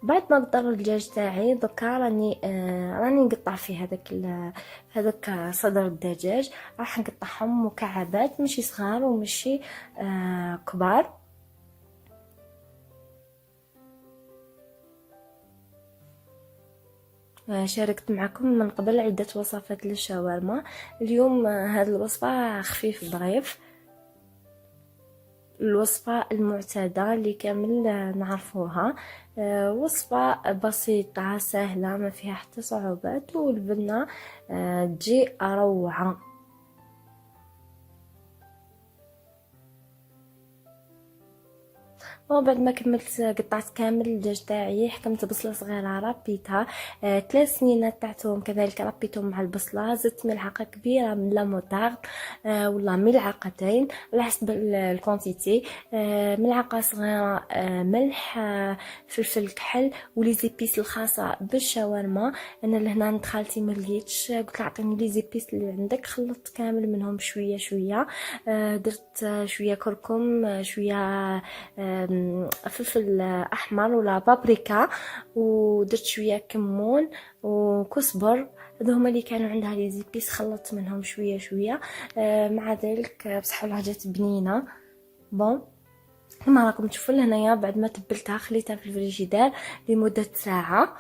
بعد ما قطر الدجاج تاعي دوكا راني نقطع في هذاك صدر الدجاج. راح نقطعهم مكعبات، ماشي صغار وماشي كبار. شاركت معكم من قبل عدة وصفات للشاورما. اليوم هذه الوصفة خفيف ظريف، الوصفة المعتادة اللي كامل نعرفوها. وصفة بسيطة سهلة ما فيها حتى صعوبات، والبنة تجي روعة. وبعد ما كملت قطعت كامل الدجاج تاعي، حكمت بصله صغيره ربيتها، 3 سنينات تاعتهم كذلك ربيتهم مع البصله. زدت ملعقه كبيره من لاموطارد ولا ملعقتين على حسب الكونتيتي، ملعقه صغيره ملح، فلفل كحل ولي زيبيس الخاصه بالشاورما. انا لهنا عند خالتي ما لقيتش، قلت لها عطيني لي زيبيس اللي عندك. خلطت كامل منهم شويه شويه، درت شويه كركم، شويه فلفل احمر ولا بابريكا، ودرت شويه كمون وكزبر. هذو هما اللي كانوا عندها لي زيبيس، خلطت منهم شويه شويه. مع ذلك بصح الحاجات بنينه. بون كما راكم تشوفوا لهنايا بعد ما تبلتها خليتها في الفريجيدير لمده ساعه.